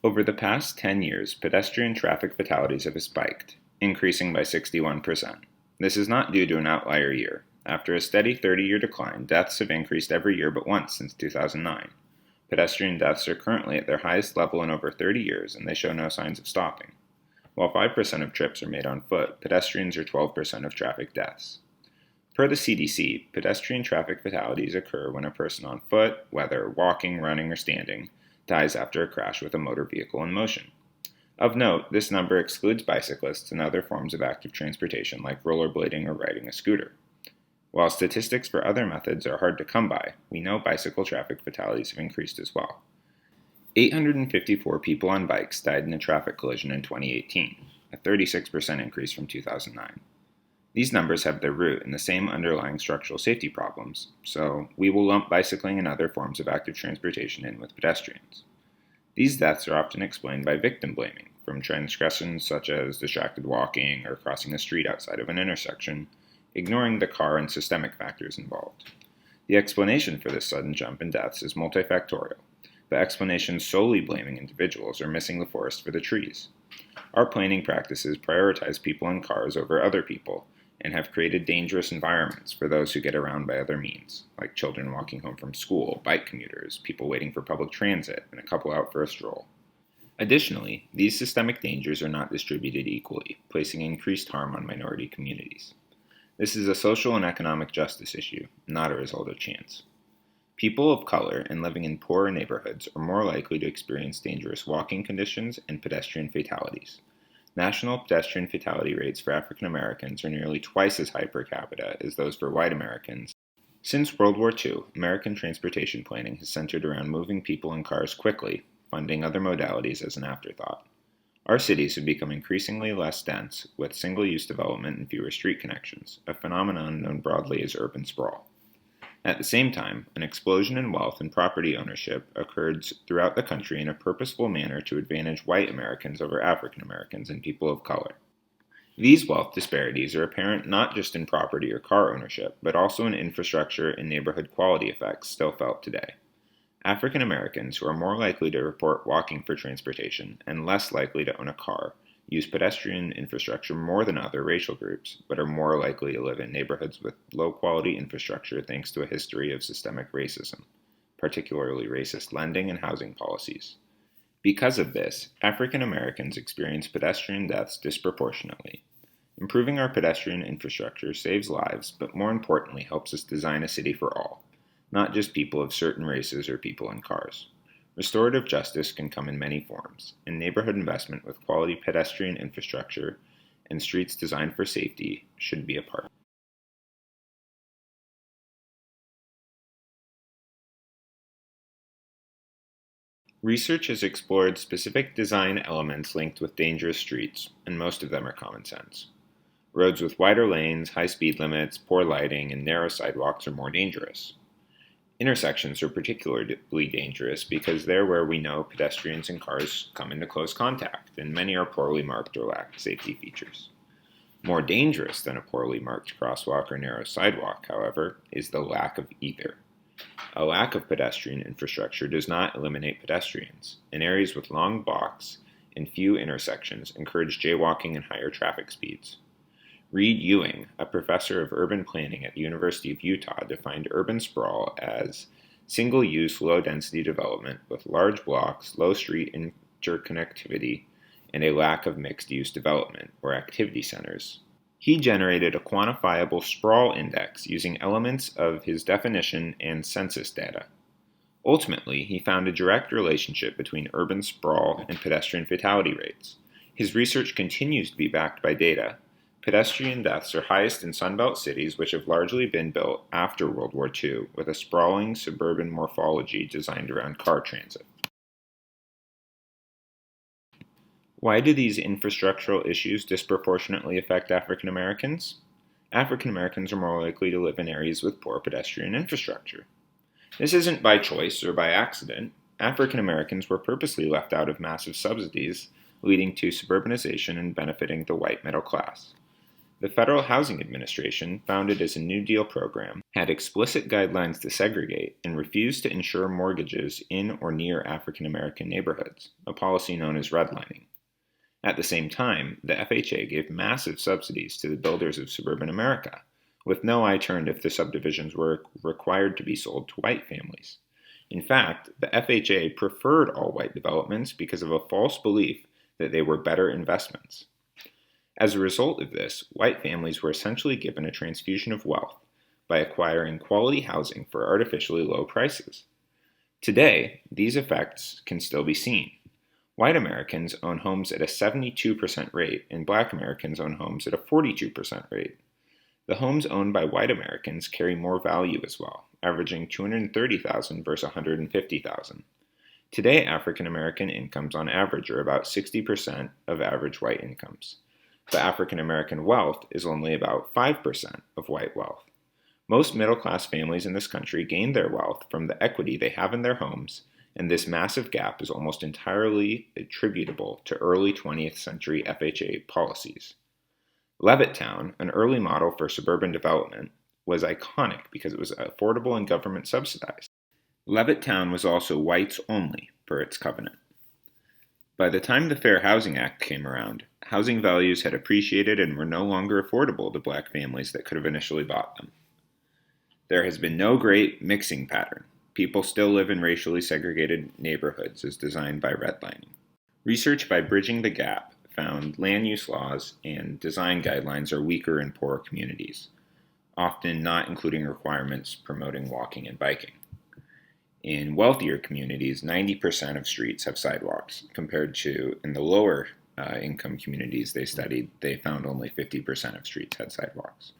Over the past 10 years, pedestrian traffic fatalities have spiked, increasing by 61%. This is not due to an outlier year. After a steady 30-year decline, deaths have increased every year but once since 2009. Pedestrian deaths are currently at their highest level in over 30 years, and they show no signs of stopping. While 5% of trips are made on foot, pedestrians are 12% of traffic deaths. Per the CDC, pedestrian traffic fatalities occur when a person on foot, whether walking, running, or standing, dies after a crash with a motor vehicle in motion. Of note, this number excludes bicyclists and other forms of active transportation like rollerblading or riding a scooter. While statistics for other methods are hard to come by, we know bicycle traffic fatalities have increased as well. 854 people on bikes died in a traffic collision in 2018, a 36% increase from 2009. These numbers have their root in the same underlying structural safety problems, so we will lump bicycling and other forms of active transportation in with pedestrians. These deaths are often explained by victim blaming, from transgressions such as distracted walking or crossing a street outside of an intersection, ignoring the car and systemic factors involved. The explanation for this sudden jump in deaths is multifactorial, but explanations solely blaming individuals are missing the forest for the trees. Our planning practices prioritize people and cars over other people, and have created dangerous environments for those who get around by other means, like children walking home from school, bike commuters, people waiting for public transit, and a couple out for a stroll. Additionally, these systemic dangers are not distributed equally, placing increased harm on minority communities. This is a social and economic justice issue, not a result of chance. People of color and living in poorer neighborhoods are more likely to experience dangerous walking conditions and pedestrian fatalities. National pedestrian fatality rates for African Americans are nearly twice as high per capita as those for white Americans. Since World War II, American transportation planning has centered around moving people and cars quickly, funding other modalities as an afterthought. Our cities have become increasingly less dense, with single-use development and fewer street connections, a phenomenon known broadly as urban sprawl. At the same time, an explosion in wealth and property ownership occurred throughout the country in a purposeful manner to advantage white Americans over African Americans and people of color. These wealth disparities are apparent not just in property or car ownership, but also in infrastructure and neighborhood quality effects still felt today. African Americans, who are more likely to report walking for transportation and less likely to own a car, use pedestrian infrastructure more than other racial groups, but are more likely to live in neighborhoods with low-quality infrastructure thanks to a history of systemic racism, particularly racist lending and housing policies. Because of this, African Americans experience pedestrian deaths disproportionately. Improving our pedestrian infrastructure saves lives, but more importantly helps us design a city for all, not just people of certain races or people in cars. Restorative justice can come in many forms, and neighborhood investment with quality pedestrian infrastructure and streets designed for safety should be a part. Research has explored specific design elements linked with dangerous streets, and most of them are common sense. Roads with wider lanes, high speed limits, poor lighting, and narrow sidewalks are more dangerous. Intersections are particularly dangerous because they're where we know pedestrians and cars come into close contact, and many are poorly marked or lack safety features. More dangerous than a poorly marked crosswalk or narrow sidewalk, however, is the lack of either. A lack of pedestrian infrastructure does not eliminate pedestrians, and areas with long blocks and few intersections encourage jaywalking and higher traffic speeds. Reed Ewing, a professor of urban planning at the University of Utah, defined urban sprawl as single-use, low-density development with large blocks, low street interconnectivity, and a lack of mixed-use development, or activity centers. He generated a quantifiable sprawl index using elements of his definition and census data. Ultimately, he found a direct relationship between urban sprawl and pedestrian fatality rates. His research continues to be backed by data. Pedestrian deaths are highest in Sunbelt cities, which have largely been built after World War II, with a sprawling suburban morphology designed around car transit. Why do these infrastructural issues disproportionately affect African Americans? African Americans are more likely to live in areas with poor pedestrian infrastructure. This isn't by choice or by accident. African Americans were purposely left out of massive subsidies, leading to suburbanization and benefiting the white middle class. The Federal Housing Administration, founded as a New Deal program, had explicit guidelines to segregate and refused to insure mortgages in or near African American neighborhoods, a policy known as redlining. At the same time, the FHA gave massive subsidies to the builders of suburban America, with no eye turned if the subdivisions were required to be sold to white families. In fact, the FHA preferred all white developments because of a false belief that they were better investments. As a result of this, white families were essentially given a transfusion of wealth by acquiring quality housing for artificially low prices. Today, these effects can still be seen. White Americans own homes at a 72% rate, and black Americans own homes at a 42% rate. The homes owned by white Americans carry more value as well, averaging $230,000 versus $150,000. Today, African American incomes on average are about 60% of average white incomes. But African American wealth is only about 5% of white wealth. Most middle-class families in this country gain their wealth from the equity they have in their homes, and this massive gap is almost entirely attributable to early 20th century FHA policies. Levittown, an early model for suburban development, was iconic because it was affordable and government subsidized. Levittown was also whites only per its covenant. By the time the Fair Housing Act came around, housing values had appreciated and were no longer affordable to black families that could have initially bought them. There has been no great mixing pattern. People still live in racially segregated neighborhoods as designed by redlining. Research by Bridging the Gap found land use laws and design guidelines are weaker in poorer communities, often not including requirements promoting walking and biking. In wealthier communities, 90% of streets have sidewalks, compared to, in the lower income communities they studied, they found only 50% of streets had sidewalks.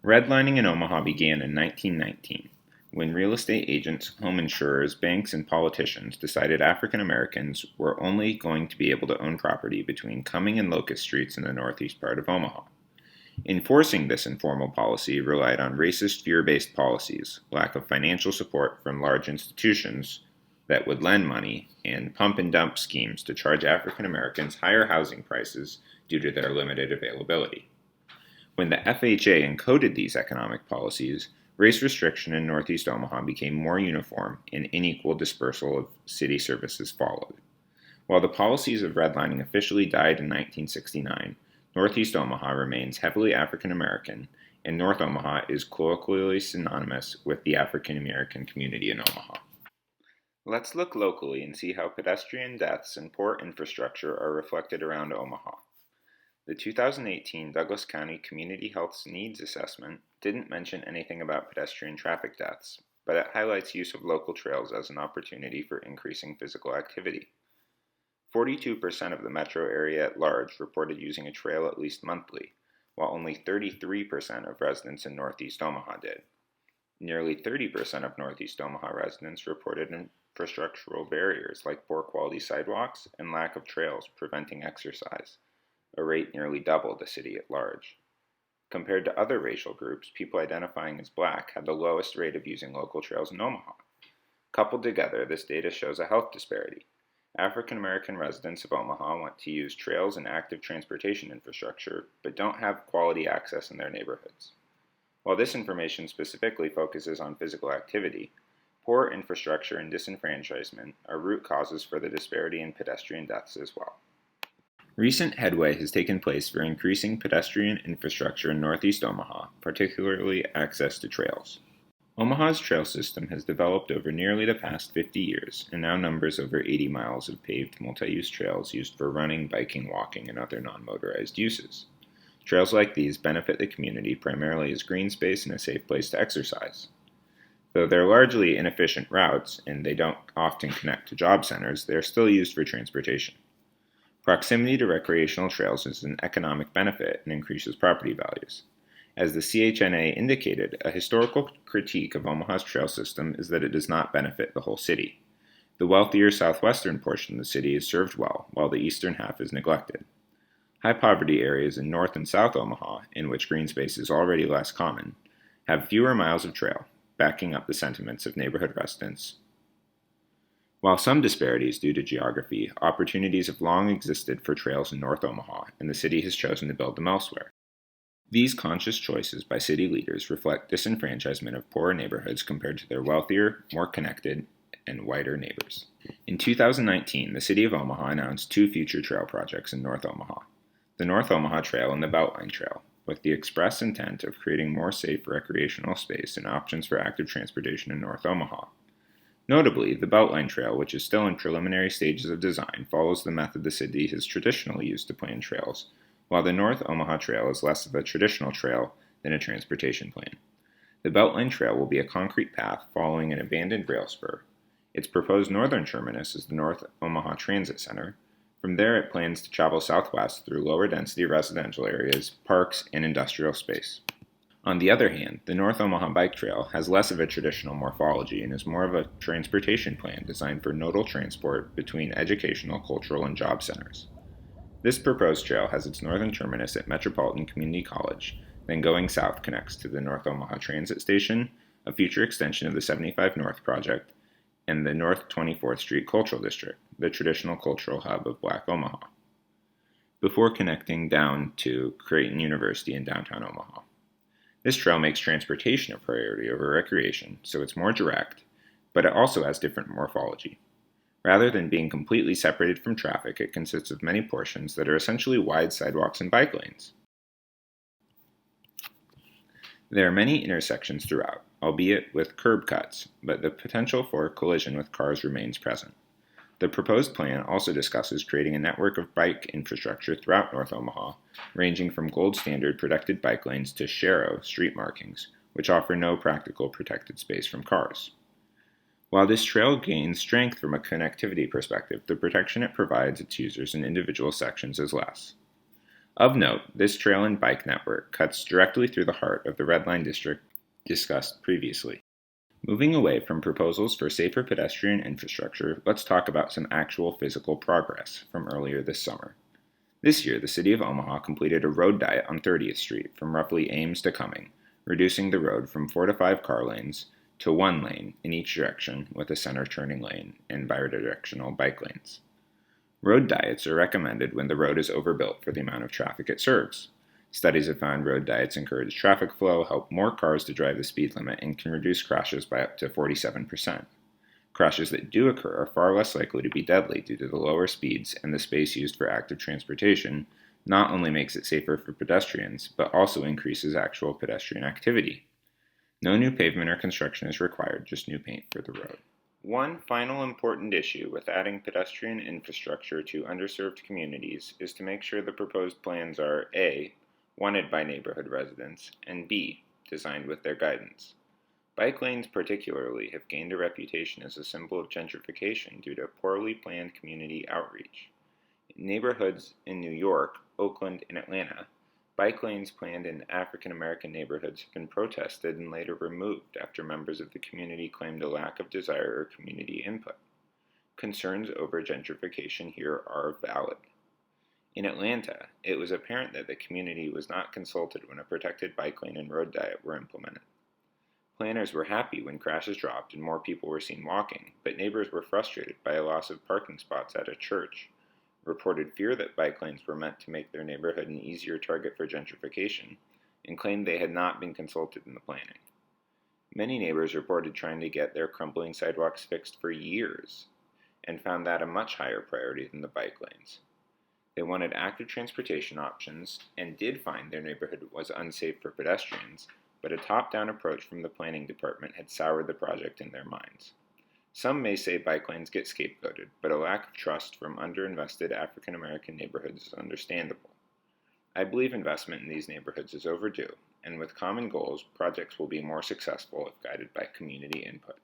Redlining in Omaha began in 1919, when real estate agents, home insurers, banks, and politicians decided African Americans were only going to be able to own property between Cumming and Locust Streets in the northeast part of Omaha. Enforcing this informal policy relied on racist, fear-based policies, lack of financial support from large institutions that would lend money, and pump-and-dump schemes to charge African Americans higher housing prices due to their limited availability. When the FHA encoded these economic policies, race restriction in Northeast Omaha became more uniform and unequal dispersal of city services followed. While the policies of redlining officially died in 1969, Northeast Omaha remains heavily African American, and North Omaha is colloquially synonymous with the African American community in Omaha. Let's look locally and see how pedestrian deaths and poor infrastructure are reflected around Omaha. The 2018 Douglas County Community Health Needs Assessment didn't mention anything about pedestrian traffic deaths, but it highlights use of local trails as an opportunity for increasing physical activity. 42% of the metro area at large reported using a trail at least monthly, while only 33% of residents in Northeast Omaha did. Nearly 30% of Northeast Omaha residents reported infrastructural barriers like poor quality sidewalks and lack of trails preventing exercise, a rate nearly double the city at large. Compared to other racial groups, people identifying as black had the lowest rate of using local trails in Omaha. Coupled together, this data shows a health disparity. African American residents of Omaha want to use trails and active transportation infrastructure, but don't have quality access in their neighborhoods. While this information specifically focuses on physical activity, poor infrastructure and disenfranchisement are root causes for the disparity in pedestrian deaths as well. Recent headway has taken place for increasing pedestrian infrastructure in Northeast Omaha, particularly access to trails. Omaha's trail system has developed over nearly the past 50 years and now numbers over 80 miles of paved multi-use trails used for running, biking, walking, and other non-motorized uses. Trails like these benefit the community primarily as green space and a safe place to exercise. Though they're largely inefficient routes and they don't often connect to job centers, they are still used for transportation. Proximity to recreational trails is an economic benefit and increases property values. As the CHNA indicated, a historical critique of Omaha's trail system is that it does not benefit the whole city. The wealthier southwestern portion of the city is served well, while the eastern half is neglected. High poverty areas in North and South Omaha, in which green space is already less common, have fewer miles of trail, backing up the sentiments of neighborhood residents. While some disparities due to geography, opportunities have long existed for trails in North Omaha, and the city has chosen to build them elsewhere. These conscious choices by city leaders reflect disenfranchisement of poorer neighborhoods compared to their wealthier, more connected, and whiter neighbors. In 2019, the City of Omaha announced two future trail projects in North Omaha: the North Omaha Trail and the Beltline Trail, with the express intent of creating more safe recreational space and options for active transportation in North Omaha. Notably, the Beltline Trail, which is still in preliminary stages of design, follows the method the city has traditionally used to plan trails, while the North Omaha Trail is less of a traditional trail than a transportation plan. The Beltline Trail will be a concrete path following an abandoned rail spur. Its proposed northern terminus is the North Omaha Transit Center. From there, it plans to travel southwest through lower density residential areas, parks, and industrial space. On the other hand, the North Omaha Bike Trail has less of a traditional morphology and is more of a transportation plan designed for nodal transport between educational, cultural, and job centers. This proposed trail has its northern terminus at Metropolitan Community College, then going south connects to the North Omaha Transit Station, a future extension of the 75 North project, and the North 24th Street Cultural District, the traditional cultural hub of Black Omaha, before connecting down to Creighton University in downtown Omaha. This trail makes transportation a priority over recreation, so it's more direct, but it also has different morphology. Rather than being completely separated from traffic, it consists of many portions that are essentially wide sidewalks and bike lanes. There are many intersections throughout, albeit with curb cuts, but the potential for collision with cars remains present. The proposed plan also discusses creating a network of bike infrastructure throughout North Omaha, ranging from gold standard protected bike lanes to Sharrow street markings, which offer no practical protected space from cars. While this trail gains strength from a connectivity perspective, the protection it provides its users in individual sections is less. Of note, this trail and bike network cuts directly through the heart of the Red Line District discussed previously. Moving away from proposals for safer pedestrian infrastructure, let's talk about some actual physical progress from earlier this summer. This year, the City of Omaha completed a road diet on 30th Street from roughly Ames to Cumming, reducing the road from 4 to 5 car lanes to 1 lane in each direction with a center turning lane and bidirectional bike lanes. Road diets are recommended when the road is overbuilt for the amount of traffic it serves. Studies have found road diets encourage traffic flow, help more cars to drive the speed limit, and can reduce crashes by up to 47%. Crashes that do occur are far less likely to be deadly due to the lower speeds, and the space used for active transportation not only makes it safer for pedestrians, but also increases actual pedestrian activity. No new pavement or construction is required, just new paint for the road. One final important issue with adding pedestrian infrastructure to underserved communities is to make sure the proposed plans are A, wanted by neighborhood residents, and B, designed with their guidance. Bike lanes particularly have gained a reputation as a symbol of gentrification due to poorly planned community outreach. In neighborhoods in New York, Oakland, and Atlanta, bike lanes planned in African American neighborhoods have been protested and later removed after members of the community claimed a lack of desire or community input. Concerns over gentrification here are valid. In Atlanta, it was apparent that the community was not consulted when a protected bike lane and road diet were implemented. Planners were happy when crashes dropped and more people were seen walking, but neighbors were frustrated by a loss of parking spots at a church, reported fear that bike lanes were meant to make their neighborhood an easier target for gentrification, and claimed they had not been consulted in the planning. Many neighbors reported trying to get their crumbling sidewalks fixed for years, and found that a much higher priority than the bike lanes. They wanted active transportation options and did find their neighborhood was unsafe for pedestrians, but a top-down approach from the planning department had soured the project in their minds. Some may say bike lanes get scapegoated, but a lack of trust from underinvested African American neighborhoods is understandable. I believe investment in these neighborhoods is overdue, and with common goals, projects will be more successful if guided by community input.